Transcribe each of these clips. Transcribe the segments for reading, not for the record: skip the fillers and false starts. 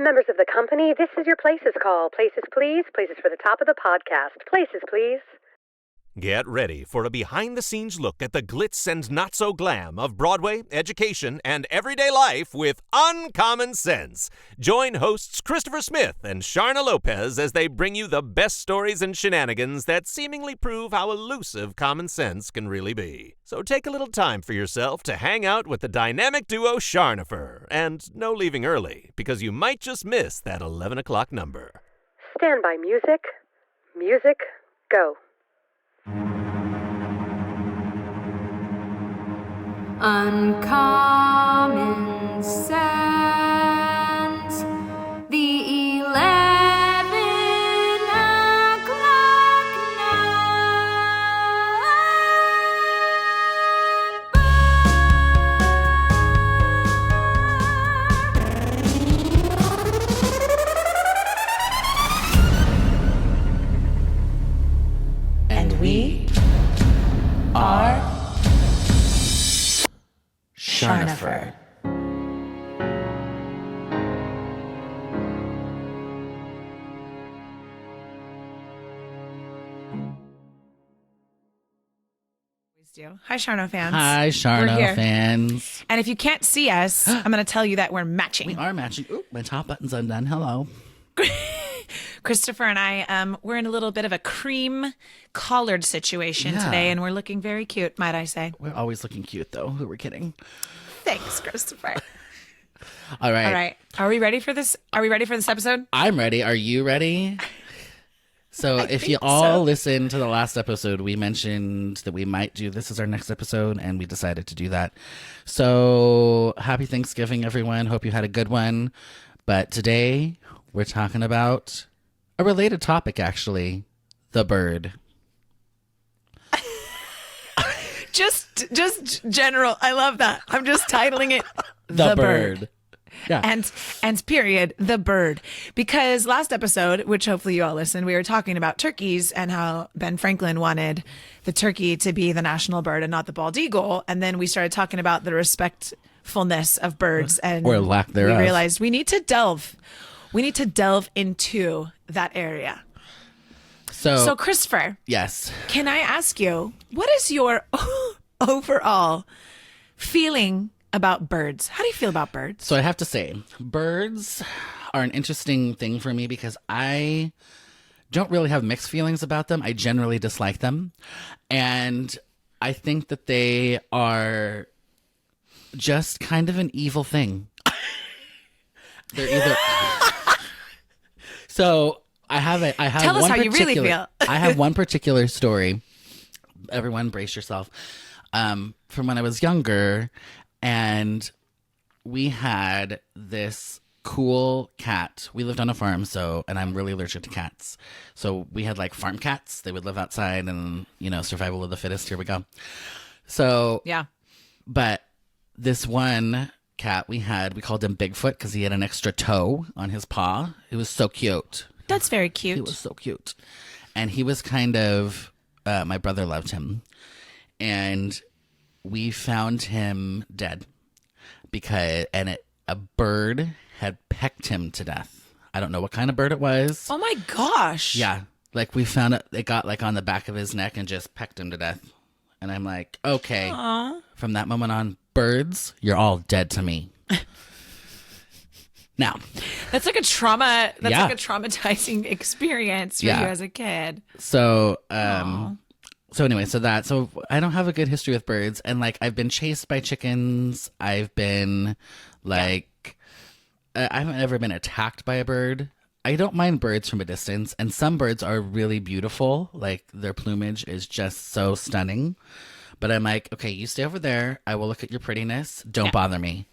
Members of the company, this is your Places call. Places, please. Places for the top of the podcast. Places, please. Get ready for a behind-the-scenes look at the glitz and not-so-glam of Broadway, education, and everyday life with Uncommon Sense. Join hosts Christopher Smith and Sharna Lopez as they bring you the best stories and shenanigans that seemingly prove how elusive common sense can really be. So take a little time for yourself to hang out with the dynamic duo Charnopher. And no leaving early, because you might just miss that 11 o'clock number. Stand by music. Music, go. Uncommon sense, the 11 o'clock number. And we are Charnopher. Hi, Charno fans. Hi, Charno fans. And if you can't see us, I'm going to tell you that we're matching. We are matching. Ooh, my top button's undone. Hello. Christopher and I, we're in a little bit of a cream collared situation today, and we're looking very cute, might I say. We're always looking cute, though. Who we're kidding. Thanks, Christopher. All right. All right. Are we ready for this? Are we ready for this episode? I'm ready. Are you ready? So if you all listened to the last episode, we mentioned that we might do this as our next episode, and we decided to do that. So happy Thanksgiving, everyone. Hope you had a good one. But today we're talking about a related topic, actually, the bird. Just general. I love that. I'm just titling it The Bird. Yeah. And period, the bird. Because last episode, which hopefully you all listened, we were talking about turkeys and how Ben Franklin wanted the turkey to be the national bird and not the bald eagle. And then we started talking about the respectfulness of birds and or lack thereof. We realized we need to delve into that area. So Christopher. Yes. Can I ask you, what is your overall feeling about birds? How do you feel about birds? So I have to say, birds are an interesting thing for me because I don't really have mixed feelings about them. I generally dislike them. And I think that they are just kind of an evil thing. They're either... So I have Tell us how you really feel. I have one particular story. Everyone brace yourself. From when I was younger, and we had this cool cat. We lived on a farm, and I'm really allergic to cats. So we had like farm cats. They would live outside and, survival of the fittest. Here we go. So, yeah. But this one cat we called him Bigfoot because he had an extra toe on his paw. It was so cute. That's very cute. He was so cute. And he was kind of, my brother loved him. And we found him dead because a bird had pecked him to death. I don't know what kind of bird it was. Oh my gosh. Yeah. Like we found it got like on the back of his neck and just pecked him to death. And I'm like, okay. Aww. From that moment on, birds, you're all dead to me. Now, that's like a trauma. That's like a traumatizing experience for you as a kid. So, so anyway, so I don't have a good history with birds, and like I've been chased by chickens. I've been like, I haven't ever been attacked by a bird. I don't mind birds from a distance, and some birds are really beautiful. Like their plumage is just so stunning. But I'm like, okay, you stay over there. I will look at your prettiness. Don't bother me.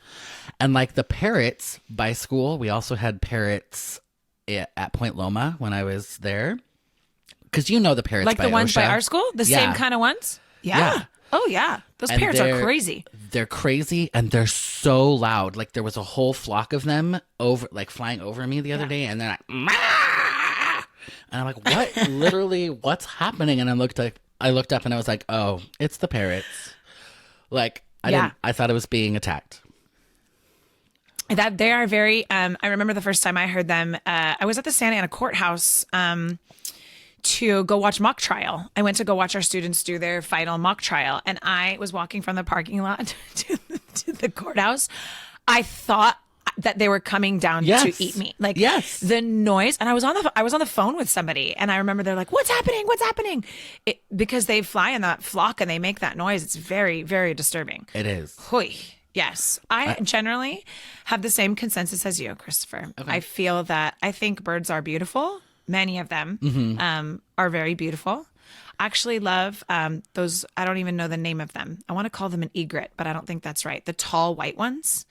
And like the parrots by school, we also had parrots at Point Loma when I was there. Because the parrots like by the ones OSHA. by our school? The same kind of ones? Yeah. Oh, yeah. Those parrots are crazy. They're crazy and they're so loud. Like there was a whole flock of them flying over me the other day. And they're like, Mah! And I'm like, what? Literally, what's happening? And I looked up and I was like, oh, it's the parrots. Like, I thought it was being attacked. That they are very. I remember the first time I heard them. I was at the Santa Ana courthouse to go watch mock trial. I went to go watch our students do their final mock trial, and I was walking from the parking lot to the courthouse. I thought that they were coming down to eat me. Like the noise, and I was on the phone with somebody, and I remember they're like, "What's happening? What's happening?" Because they fly in that flock and they make that noise. It's very, very disturbing. It is. Hui. Yes. I generally have the same consensus as you, Christopher. Okay. I feel that I think birds are beautiful. Many of them are very beautiful. I actually love those. I don't even know the name of them. I want to call them an egret, but I don't think that's right. The tall white ones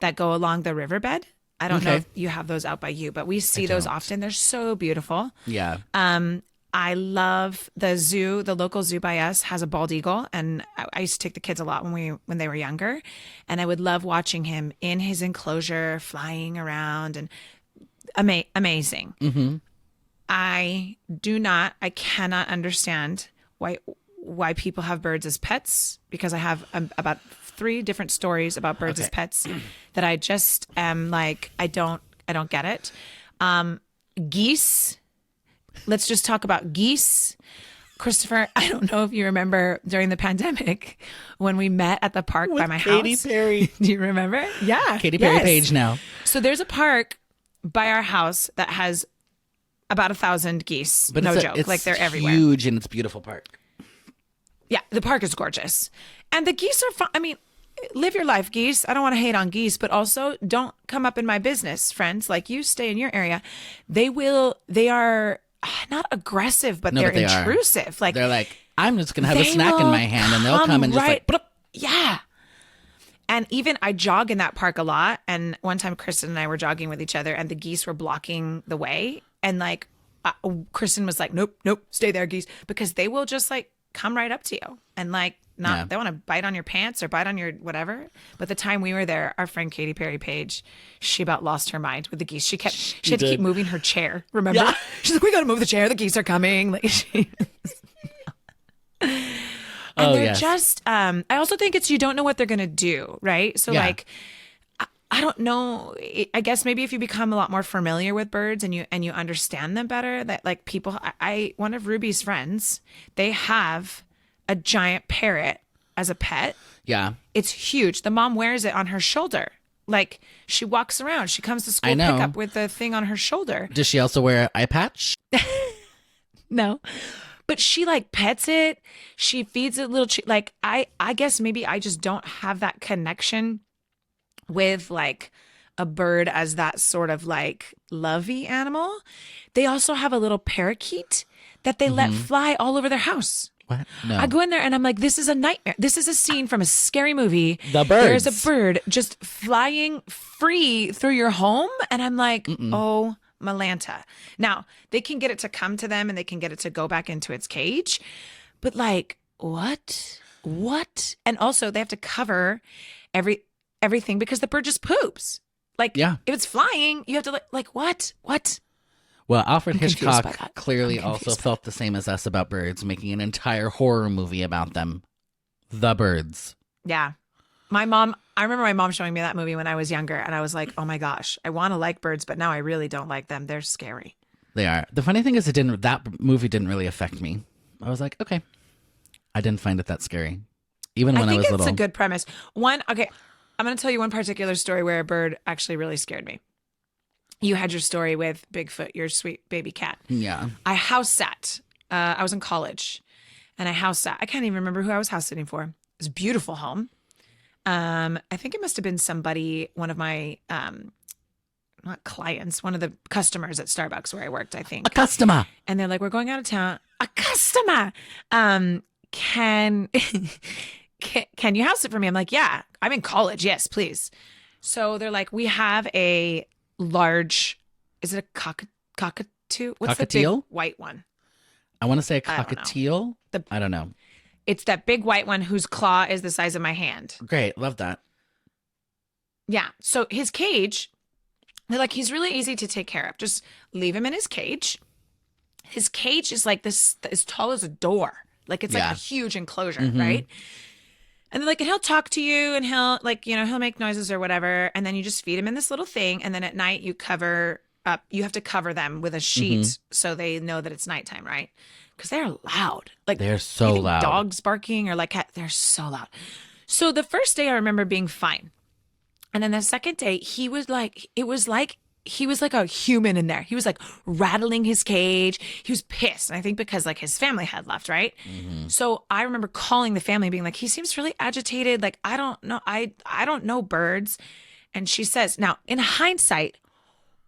that go along the riverbed. I don't know if you have those out by you, but we see those often. They're so beautiful. Yeah. I love the zoo. The local zoo by us has a bald eagle, and I used to take the kids a lot when they were younger, and I would love watching him in his enclosure, flying around, and amazing. Mm-hmm. I cannot understand why people have birds as pets, because I have about 3 different stories about birds as pets that I just am like, I don't get it. Geese. Let's just talk about geese. Christopher, I don't know if you remember during the pandemic when we met at the park by my house. Katy Perry. Do you remember? Yeah. Katy Perry page now. So there's a park by our house that has about 1,000 geese. But no joke. Like they're everywhere. Huge, and it's a beautiful park. Yeah, the park is gorgeous. And the geese are fun. I mean, live your life, geese. I don't want to hate on geese, but also don't come up in my business, friends. Like, you stay in your area. They are not aggressive, but they're intrusive. Like, they're like, I'm just gonna have a snack in my hand, and they'll come and just like, bloop. Yeah. And even I jog in that park a lot. And one time Kristen and I were jogging with each other, and the geese were blocking the way. And like, Kristen was like, nope, stay there, geese, because they will just like come right up to you and like they want to bite on your pants or bite on your whatever. But the time we were there, our friend Katy Perry Page, she about lost her mind with the geese. She had to keep moving her chair. Remember? Yeah. She's like, we got to move the chair. The geese are coming. Like, and they're just, I also think it's, you don't know what they're going to do. Right. So like, I don't know. I guess maybe if you become a lot more familiar with birds and you understand them better, that like people, one of Ruby's friends, they have a giant parrot as a pet. Yeah. It's huge. The mom wears it on her shoulder. Like, she walks around. She comes to school pickup with the thing on her shoulder. Does she also wear an eye patch? No. But she like pets it. She feeds it little like I guess maybe I just don't have that connection with like a bird as that sort of like lovey animal. They also have a little parakeet that they let fly all over their house. What? No. I go in there and I'm like, this is a nightmare. This is a scene from a scary movie. The birds. There's a bird just flying free through your home. And I'm like, oh, Malanta. Now, they can get it to come to them and they can get it to go back into its cage. But like, what? And also they have to cover everything because the bird just poops. Like, if it's flying, you have to like what? Well, Alfred Hitchcock clearly also felt the same as us about birds, making an entire horror movie about them. The Birds. Yeah. I remember my mom showing me that movie when I was younger, and I was like, oh my gosh, I want to like birds, but now I really don't like them. They're scary. They are. The funny thing is that movie didn't really affect me. I was like, okay. I didn't find it that scary. Even when I was little. I think it's a good premise. I'm going to tell you one particular story where a bird actually really scared me. You had your story with Bigfoot, your sweet baby cat. Yeah. I house sat. I was in college, and I house sat. I can't even remember who I was house sitting for. It was a beautiful home. I think it must have been somebody, one of my, not clients, one of the customers at Starbucks where I worked, I think. A customer. And they're like, we're going out of town. A customer. Can you house it for me? I'm like, yeah, I'm in college. Yes, please. So they're like, we have a large, is it a cockatoo? What's cockatiel? The big white one? I want to say a cockatiel. I don't know. It's that big white one whose claw is the size of my hand. Great. Love that. Yeah. So his cage, they're like, he's really easy to take care of. Just leave him in his cage. His cage is like this, as tall as a door. Like, it's like a huge enclosure, right? And then, like, and he'll talk to you, and he'll, like, he'll make noises or whatever. And then you just feed him in this little thing. And then at night you cover up, you have to cover them with a sheet so they know that it's nighttime, right? Because they're loud. Like, They're so you think loud. dogs barking or like they're so loud. So the first day I remember being fine. And then the second day he was like, he was like a human in there. He was like rattling his cage. He was pissed. And I think because like his family had left, right? So I remember calling the family being like, he seems really agitated. Like, I don't know. I don't know birds. And she says, now in hindsight,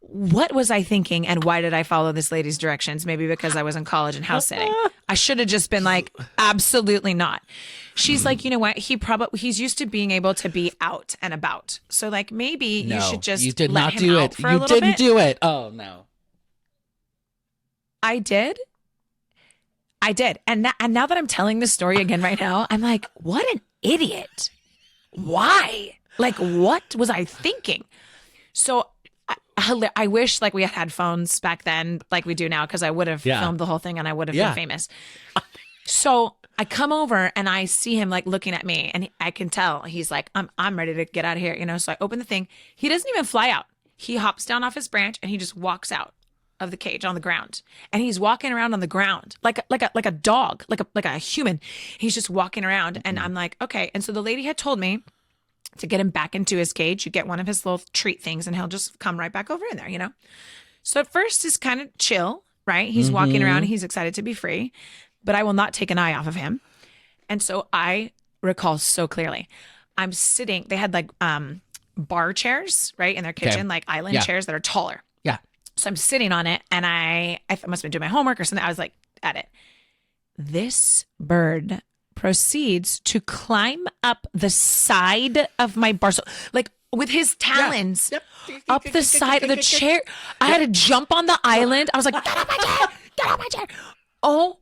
what was I thinking and why did I follow this lady's directions? Maybe because I was in college and house sitting. I should have just been like, absolutely not. She's like, you know what? He's used to being able to be out and about. So like maybe you should just you did let not him do out it. for a You little didn't bit. do it. Oh no. I did. And now that I'm telling this story again right now, I'm like, what an idiot. Why? Like, what was I thinking? So I wish like we had phones back then like we do now, because I would have filmed the whole thing and I would have been famous. So I come over and I see him like looking at me, and I can tell he's like, I'm ready to get out of here, So I open the thing. He doesn't even fly out. He hops down off his branch and he just walks out of the cage on the ground, and he's walking around on the ground like a dog, like a human. He's just walking around, and I'm like, okay. And so the lady had told me to get him back into his cage, you get one of his little treat things and he'll just come right back over in there, So at first it's kind of chill, right? He's walking around, he's excited to be free, but I will not take an eye off of him. And so I recall so clearly, I'm sitting, they had like bar chairs, right, in their kitchen, like island chairs that are taller. Yeah. So I'm sitting on it, and I must have been doing my homework or something. I was like at it. This bird proceeds to climb up the side of my bar. So, like with his talons up the side of the chair. I had to jump on the island. I was like, get on my chair, get on my chair. Oh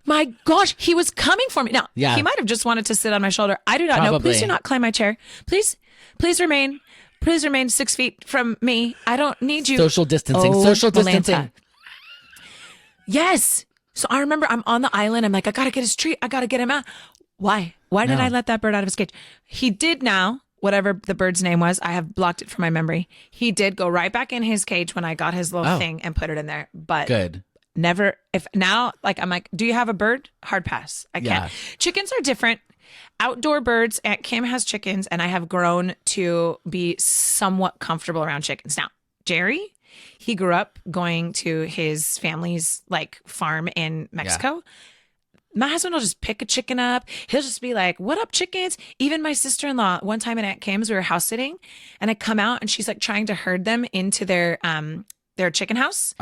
my gosh, he was coming for me. Now, he might have just wanted to sit on my shoulder. I do not know. Please do not climb my chair. Please remain 6 feet from me. I don't need you. Social distancing. Oh, Social distancing. Malanta. Yes. So I remember I'm on the island. I'm like, I got to get his treat. I got to get him out. Why? Why did I let that bird out of his cage? He did now, whatever the bird's name was. I have blocked it from my memory. He did go right back in his cage when I got his little thing and put it in there. But good. Never, if now, like, I'm like, do you have a bird? Hard pass. I can't. Chickens are different. Outdoor birds. Aunt Kim has chickens, and I have grown to be somewhat comfortable around chickens. Now, Jerry, he grew up going to his family's like farm in Mexico. My husband will just pick a chicken up. He'll just be like, what up, chickens? Even my sister-in-law, one time at Aunt Kim's, we were house sitting, and I come out and she's like trying to herd them into their chicken house.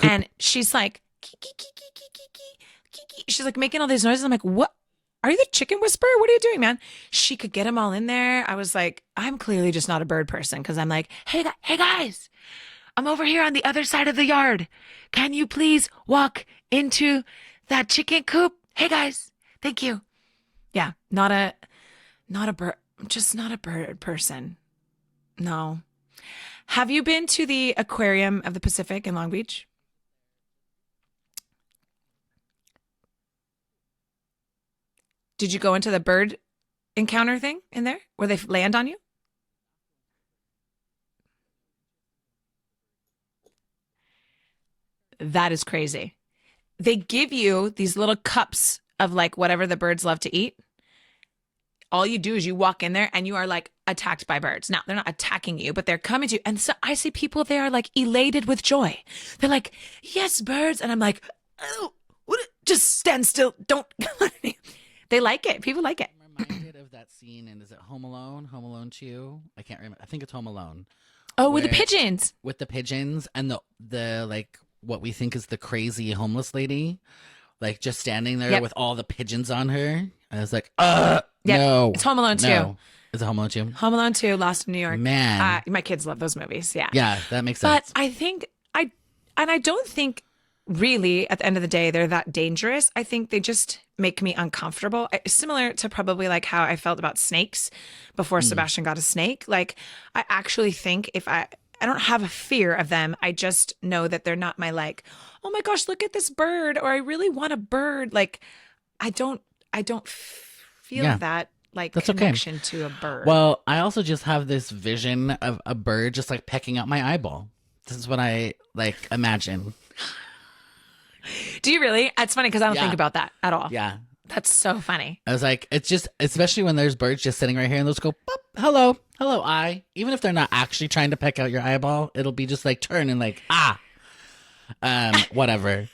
And she's like, she's like making all these noises. I'm like, what? Are you the chicken whisperer? What are you doing, man? She could get them all in there. I was like, I'm clearly just not a bird person, because I'm like, hey guys, I'm over here on the other side of the yard. Can you please walk into that chicken coop? Hey guys, thank you. Yeah, not a bird, just not a bird person. No. Have you been to the Aquarium of the Pacific in Long Beach? Did you go into the bird encounter thing in there where they land on you? That is crazy. They give you these little cups of like whatever the birds love to eat. All you do is you walk in there and you are like attacked by birds. Now, they're not attacking you, but they're coming to you. And so I see people there are like elated with joy. They're like, yes, birds. And I'm like, oh, what? Just stand still. Don't. They like it. People like it. I'm reminded of that scene in, is it Home Alone? Home Alone 2? I can't remember. I think it's Home Alone. Oh, with the pigeons. With the pigeons and the like what we think is the crazy homeless lady, like just standing there with all the pigeons on her. I was like, no. It's Home Alone 2. No. Is it Home Alone 2? Home Alone 2, Lost in New York. Man. My kids love those movies. Yeah. Yeah, that makes sense. But I think I don't think really at the end of the day they're that dangerous. I think they just make me uncomfortable. Similar to probably like how I felt about snakes before Sebastian got a snake. Like I actually think if I don't have a fear of them. I just know that they're not my like, oh my gosh, look at this bird, or I really want a bird. Like I don't feel that like That's okay. connection to a bird. Well, I also just have this vision of a bird just like pecking out my eyeball. This is what I like imagine. Do you really? It's funny because I don't Yeah. think about that at all. Yeah. That's so funny. I was like, it's just, especially when there's birds just sitting right here and they'll just go, pop, hello, eye. Even if they're not actually trying to peck out your eyeball, it'll be just like turn and like, whatever.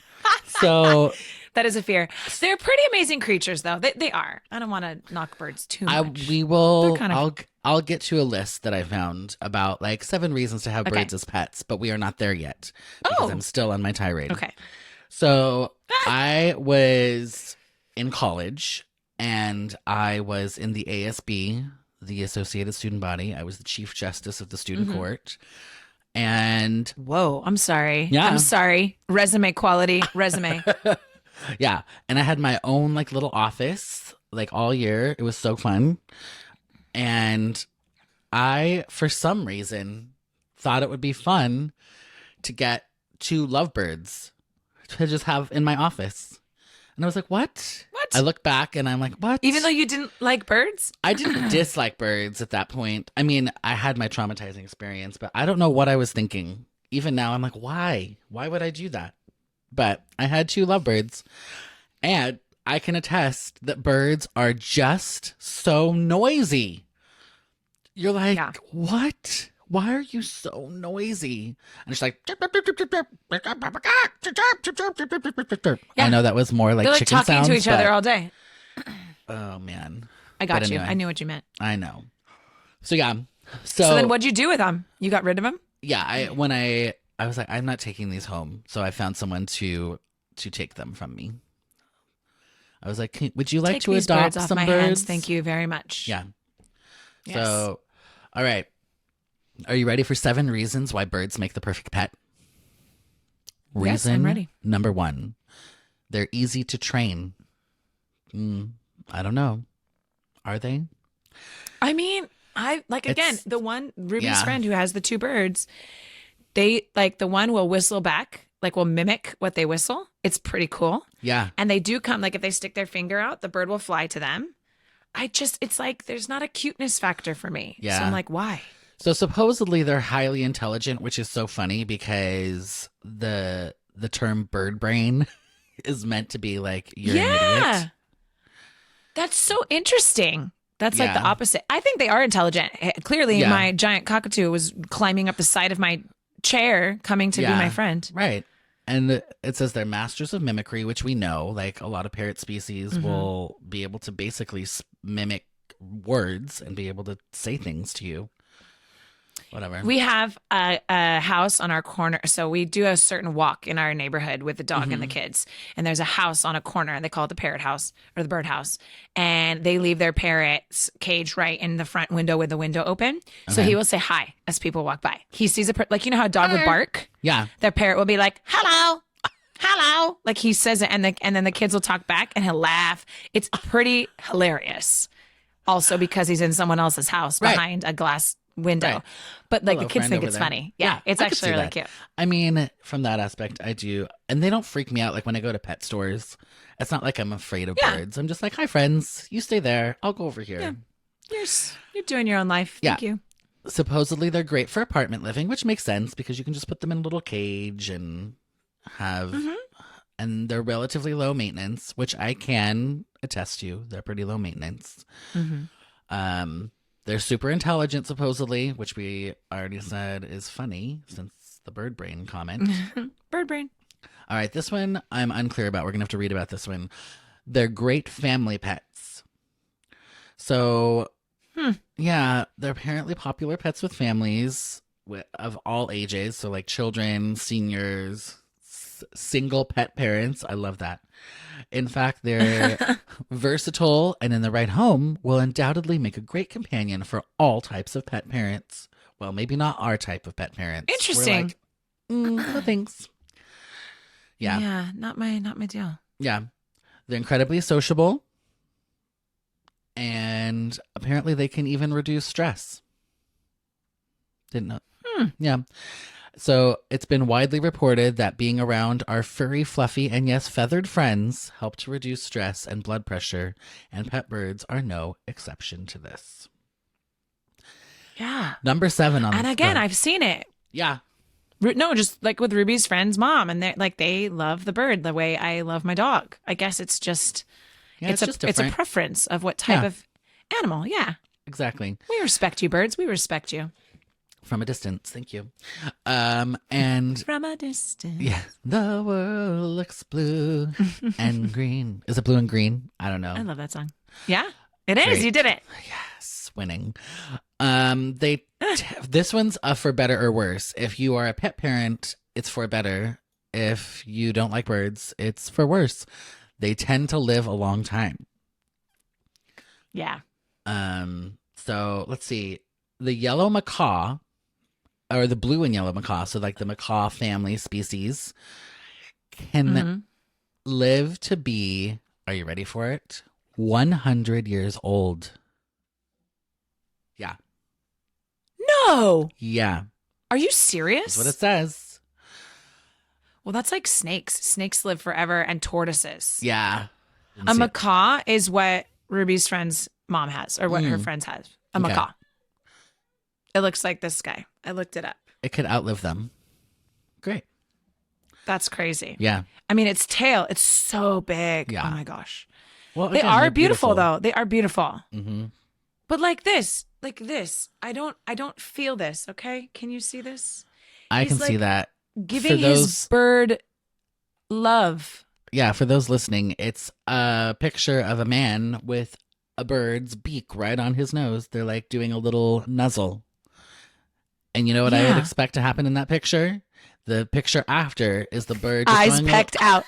So That is a fear. They're pretty amazing creatures, though. They are. I don't want to knock birds too much. we will, They're kind of- I'll get to a list that I found about like 7 reasons to have Okay. birds as pets, but we are not there yet because Oh. I'm still on my tirade. Okay. So I was in college and I was in the ASB, the Associated Student Body. I was the Chief Justice of the Student Court. And Whoa. I'm sorry. Yeah. I'm sorry. Resume quality. Resume. yeah, and I had my own like little office like all year. It was so fun. And I, for some reason, thought it would be fun to get 2 lovebirds to just have in my office. And I was like, what? What? I look back and I'm like, what? Even though you didn't like birds? I didn't dislike birds at that point. I mean, I had my traumatizing experience, but I don't know what I was thinking. Even now, I'm like, why? Why would I do that? But I had 2 lovebirds, and I can attest that birds are just so noisy. You're like, Yeah. what? Why are you so noisy? And it's like, I know that was more like They're like chicken talking sounds, to each other but- all day. Oh man, I got But you. anyway. I knew what you meant. I know. So yeah, So then what'd you do with them? You got rid of them? yeah, I was like, I'm not taking these home, so I found someone to take them from me. I was like, would you like Take to these adopt birds off some my birds? hands. Thank you very much. Yeah. Yes. So, all right. Are you ready for 7 reasons why birds make the perfect pet? Yes, I'm ready. Number 1, they're easy to train. I don't know. Are they? I mean, again, It's- the one Ruby's yeah. friend who has the 2 birds, they like the one will whistle back, like will mimic what they whistle. It's pretty cool. Yeah. And they do come, like if they stick their finger out, the bird will fly to them. It's like there's not a cuteness factor for me. So Yeah. I'm like, why? So supposedly they're highly intelligent, which is so funny because the term bird brain is meant to be like you're an idiot. That's so interesting. That's like the Yeah. opposite. I think they are intelligent. Clearly, Yeah. my giant cockatoo was climbing up the side of my chair, coming to be Yeah. my friend. Right. And it says they're masters of mimicry, which we know. Like a lot of parrot species Mm-hmm. will be able to basically mimic words and be able to say things to you. Whatever. We have a house on our corner. So we do a certain walk in our neighborhood with the dog Mm-hmm. and the kids. And there's a house on a corner, and they call it the parrot house or the bird house. And they leave their parrot's cage right in the front window with the window open. So Okay. he will say hi as people walk by. He sees like, you know how a dog would bark? Yeah. Their parrot will be like, hello, hello. Like he says it, and then the kids will talk back and he'll laugh. It's pretty hilarious. Also because he's in someone else's house Right. behind a glass window. Right. But like Hello, the kids friend think over it's there. funny. Yeah, it's I could actually see really that. cute. I mean, from that aspect, I do. And they don't freak me out. Like when I go to pet stores, it's not like I'm afraid of Yeah. birds. I'm just like, hi, friends. You stay there. I'll go over here. Yeah. You're doing your own life. Thank Yeah. you. Supposedly, they're great for apartment living, which makes sense because you can just put them in a little cage and have. Mm-hmm. And they're relatively low maintenance, which I can attest to. They're pretty low maintenance. Mm-hmm. They're super intelligent, supposedly, which we already said is funny since the bird brain comment. Bird brain. All right, this one I'm unclear about. We're going to have to read about this one. They're great family pets. So, yeah, they're apparently popular pets with families of all ages. So, like children, seniors, single pet parents. I love that. In fact, they're versatile and in the right home will undoubtedly make a great companion for all types of pet parents. Well, maybe not our type of pet parents. We're Interesting. like, no thanks. Yeah. Yeah, not my deal. Yeah. They're incredibly sociable. And apparently they can even reduce stress. Didn't know. Yeah. So it's been widely reported that being around our furry, fluffy, and yes, feathered friends help to reduce stress and blood pressure, and pet birds are no exception to this. Yeah. Number 7 on And the again, I've seen it. Yeah. No, just like with Ruby's friend's mom, and they love the bird the way I love my dog. I guess it's just Yeah, it's just a different. preference of what type Yeah. of animal. Yeah. Exactly. We respect you, birds. We respect you. From a distance. Thank you. And From a distance. yeah, the world looks blue and green. Is it blue and green? I don't know. I love that song. Yeah, it is. Great. You did it. Yes, winning. This one's for better or worse. If you are a pet parent, it's for better. If you don't like birds, it's for worse. They tend to live a long time. Yeah. So let's see. The yellow macaw, or the blue and yellow macaw, so like the macaw family species, can live to be, are you ready for it? 100 years old. Yeah. No. Yeah. Are you serious? That's what it says. Well, that's like snakes. Snakes live forever, and tortoises. Yeah. A macaw is what Ruby's friend's mom has, or what her friends have. A Okay. macaw. It looks like this guy. I looked it up. It could outlive them. Great. That's crazy. Yeah. I mean, its tail, it's so big. Yeah. Oh my gosh. Well, They again, are they're beautiful, though. They are beautiful. Mm-hmm. But like this, I don't feel this. Okay. Can you see this? I He's can see like that. Giving his bird love. Yeah, for those listening, it's a picture of a man with a bird's beak right on his nose. They're like doing a little nuzzle. And you know what I would Yeah. expect to happen in that picture? The picture after is the bird just Eyes going pecked out.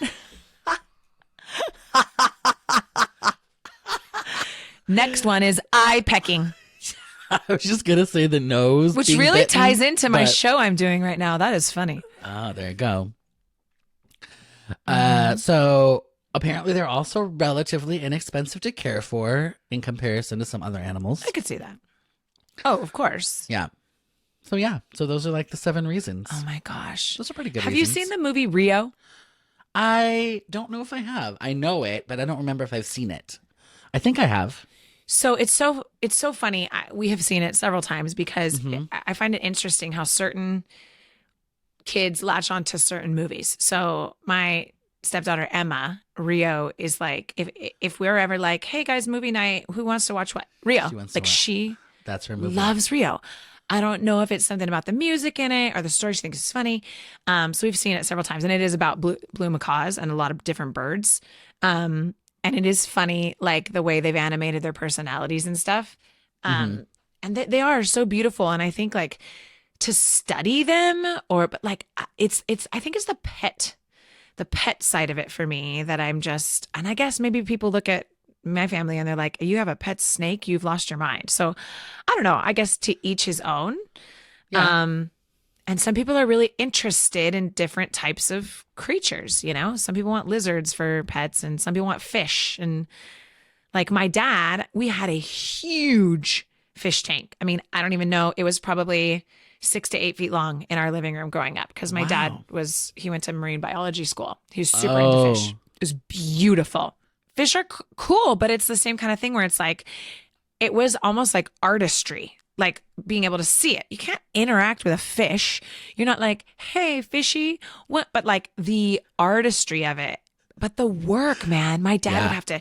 Next one is eye pecking, I was just gonna say the nose, which being really bitten, ties into my but- show I'm doing right now. That is funny. Oh, there you go. So apparently they're also relatively inexpensive to care for in comparison to some other animals. I could see that. Oh, of course. Yeah. So those are like the 7 reasons. Oh my gosh. Those are pretty good Have reasons. you seen the movie Rio? I don't know if I have. I know it, but I don't remember if I've seen it. I think I have. So it's so funny. We have seen it several times because I find it interesting how certain kids latch on to certain movies. So my stepdaughter Emma, Rio is like, if we're ever like, hey guys, movie night, who wants to watch what? Rio. She wants to Like watch. she That's her movie. loves Rio. I don't know if it's something about the music in it or the story she thinks is funny. So we've seen it several times, and it is about blue macaws and a lot of different birds. And it is funny, like the way they've animated their personalities and stuff. And they are so beautiful. And I think like to study them but like I think it's the pet side of it for me that I'm just, and I guess maybe people look at my family and they're like, you have a pet snake, you've lost your mind. So I don't know, I guess to each his own. Yeah. And some people are really interested in different types of creatures, you know? Some people want lizards for pets and some people want fish. And like my dad, we had a huge fish tank. I mean, I don't even know. It was probably 6 to 8 feet long in our living room growing up because my dad he went to marine biology school. He was super into fish. It was beautiful. Fish are cool, but it's the same kind of thing where it's like, it was almost like artistry, like being able to see it. You can't interact with a fish. You're not like, hey, fishy, what? But like the artistry of it. But the work, man, my dad would have to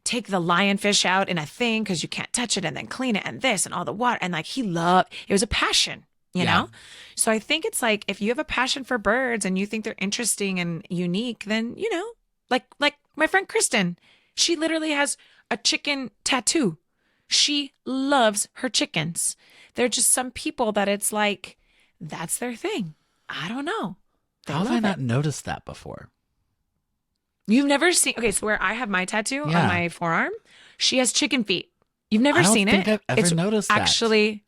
take the lionfish out in a thing because you can't touch it and then clean it and this and all the water. And like it was a passion, you know? So I think it's like, if you have a passion for birds and you think they're interesting and unique, then, you know, like my friend Kristen, she literally has a chicken tattoo. She loves her chickens. There are just some people that it's like, that's their thing. I don't know. They How have love I not it. noticed that before? You've never seen, okay, so where I have my tattoo on my forearm, she has chicken feet. You've never I don't seen think it? I've ever noticed that. Actually,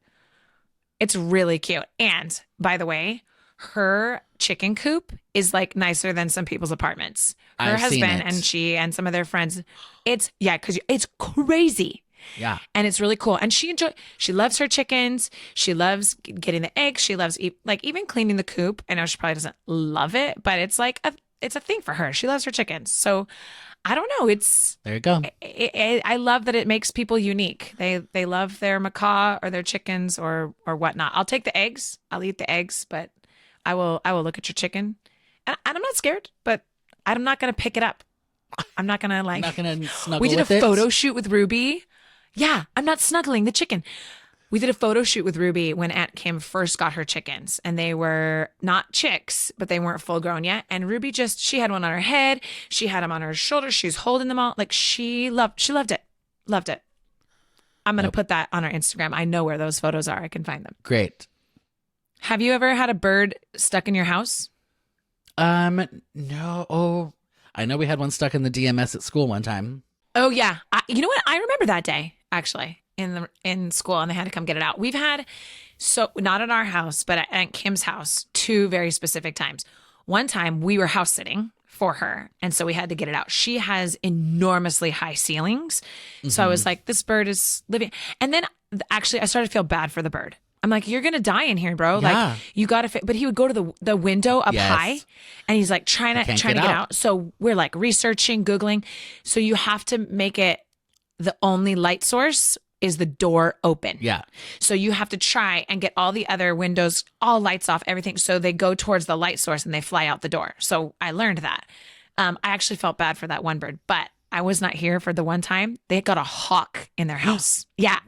it's really cute. And by the way, her chicken coop is like nicer than some people's apartments. Her I've seen husband it. and she and some of their friends, because it's crazy. Yeah. And it's really cool. And she loves her chickens. She loves getting the eggs. She loves even cleaning the coop. I know she probably doesn't love it, but it's like it's a thing for her. She loves her chickens. So I don't know. There you go. I love that it makes people unique. They love their macaw or their chickens or whatnot. I'll take the eggs. I'll eat the eggs, but I will look at your chicken, and I'm not scared, but I'm not going to pick it up. I'm not going to like. Not gonna snuggle We did with a it? photo shoot with Ruby. Yeah, I'm not snuggling the chicken. We did a photo shoot with Ruby when Aunt Kim first got her chickens, and they were not chicks, but they weren't full grown yet. And Ruby she had one on her head. She had them on her shoulder. She was holding them all. Like she loved it. Loved it. I'm going to put that on our Instagram. I know where those photos are. I can find them. Great. Have you ever had a bird stuck in your house? No. Oh, I know we had one stuck in the DMS at school one time. Oh yeah. You know what? I remember that day actually in school, and they had to come get it out. We've had, so not at our house, but at Aunt Kim's house, 2 very specific times. One time we were house sitting for her, and so we had to get it out. She has enormously high ceilings. So I was like, this bird is living. And then actually I started to feel bad for the bird. I'm like, you're going to die in here, bro. Yeah. Like you got to but he would go to the window up Yes. high, and he's like trying to get out. So we're like researching, Googling. So you have to make it the only light source is the door open. Yeah. So you have to try and get all the other windows, all lights off, everything. So they go towards the light source and they fly out the door. So I learned that. I actually felt bad for that one bird, but I was not here for the one time. They got a hawk in their house. Yeah.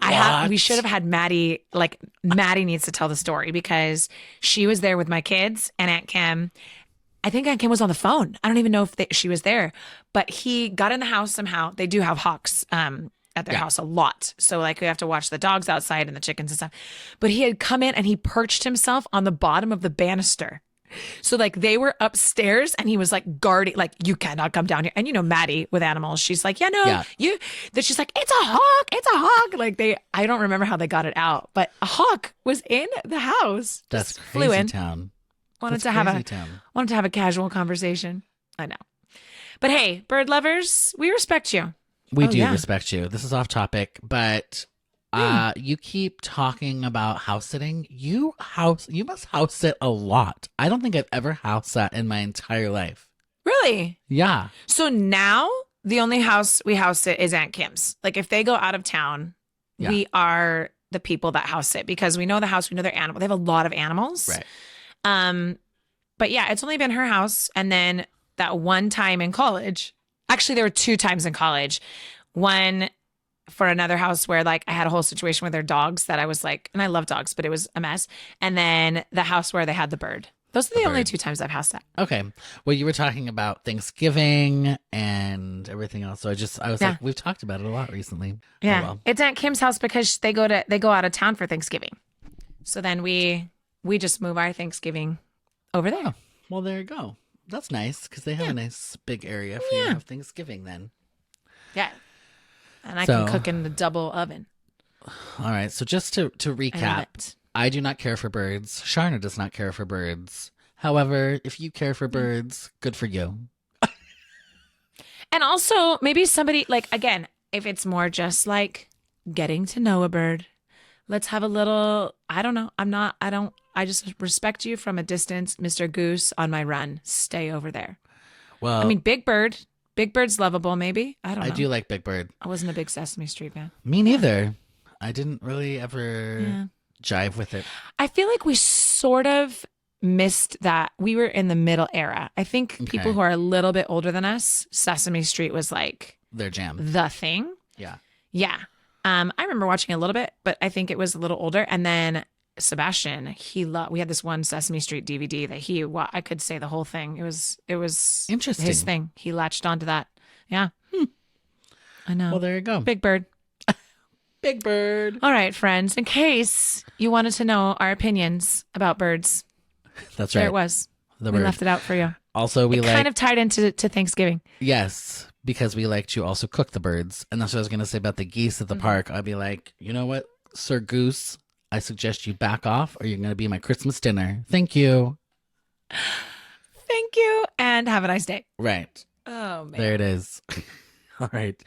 We should have had Maddie, like Maddie needs to tell the story because she was there with my kids and Aunt Kim. I think Aunt Kim was on the phone. I don't even know if she was there, but he got in the house somehow. They do have hawks, at their house a lot. So like we have to watch the dogs outside and the chickens and stuff. But he had come in and he perched himself on the bottom of the banister. So like they were upstairs and he was like guarding, like you cannot come down here. And you know, Maddie with animals, she's like, she's like, it's a hawk. Like I don't remember how they got it out, but a hawk was in the house. That's Just crazy flew in. town. Wanted That's to crazy town. have a casual conversation. I know. But hey, bird lovers, we respect you. We do respect you. This is off topic, but you keep talking about house sitting. You must house sit a lot. I don't think I've ever house sat in my entire life. Really? Yeah. So now the only house we house sit is Aunt Kim's. Like if they go out of town, we are the people that house sit because we know the house, we know their animal. They have a lot of animals. Right. But yeah, it's only been her house. And then that one time in college, actually there were 2 times in college. One for another house where like I had a whole situation with their dogs that I was like, and I love dogs, but it was a mess. And then the house where they had the bird. Those are the only 2 times I've house sat. Okay. Well, you were talking about Thanksgiving and everything else. So I was like, we've talked about it a lot recently. Yeah. Oh, well. It's Aunt Kim's house because they go out of town for Thanksgiving. So then we just move our Thanksgiving over there. Oh, well, there you go. That's nice because they have a nice big area for you to have Thanksgiving then. Yeah. And I can cook in the double oven. All right. So just to recap, I do not care for birds. Sharna does not care for birds. However, if you care for birds, good for you. And also maybe somebody like, again, if it's more just like getting to know a bird, let's have a little, I don't know. I just respect you from a distance, Mr. Goose on my run. Stay over there. Well, I mean, Big Bird's lovable, maybe. I don't know. I do like Big Bird. I wasn't a big Sesame Street fan. Me neither. I didn't really ever jive with it. I feel like we sort of missed that. We were in the middle era. I think people who are a little bit older than us, Sesame Street was like their jam. The thing. Yeah. Yeah. I remember watching a little bit, but I think it was a little older. And then Sebastian, we had this one Sesame Street DVD that I could say the whole thing. It was interesting. His thing. He latched onto that. Yeah. I know. Well, there you go. Big Bird. Big Bird. All right, friends. In case you wanted to know our opinions about birds, that's right. There it was. We left it out for you. Also, we kind of tied into Thanksgiving. Yes, because we like to also cook the birds, and that's what I was going to say about the geese at the park. I'd be like, you know what, Sir Goose, I suggest you back off, or you're going to be my Christmas dinner. Thank you. Thank you, and have a nice day. Right. Oh man. There it is. All right.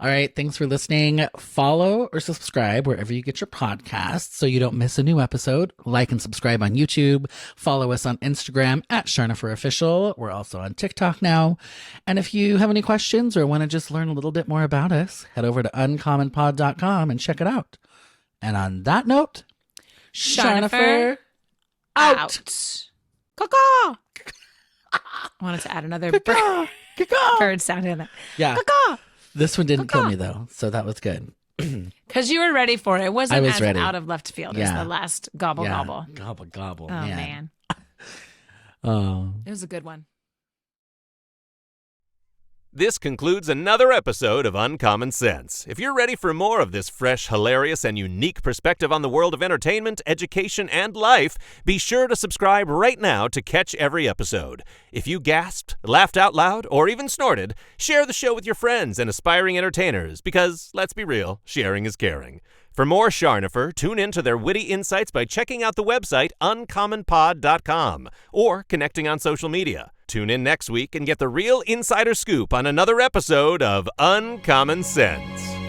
All right. Thanks for listening. Follow or subscribe wherever you get your podcasts so you don't miss a new episode. Like and subscribe on YouTube. Follow us on Instagram at Charnopher Official. We're also on TikTok now. And if you have any questions or want to just learn a little bit more about us, head over to uncommonpod.com and check it out. And on that note, Charnopher out. Caw-caw. I wanted to add another bird sound in it. Yeah. Caw-caw. This one didn't kill me, though, so that was good. Because you were ready for it. It wasn't I was as ready. out of left field as the last gobble gobble. Gobble, gobble. Oh, man. Oh. It was a good one. This concludes another episode of Uncommon Sense. If you're ready for more of this fresh, hilarious, and unique perspective on the world of entertainment, education, and life, be sure to subscribe right now to catch every episode. If you gasped, laughed out loud, or even snorted, share the show with your friends and aspiring entertainers because, let's be real, sharing is caring. For more Charnopher, tune in to their witty insights by checking out the website uncommonpod.com or connecting on social media. Tune in next week and get the real insider scoop on another episode of Uncommon Sense.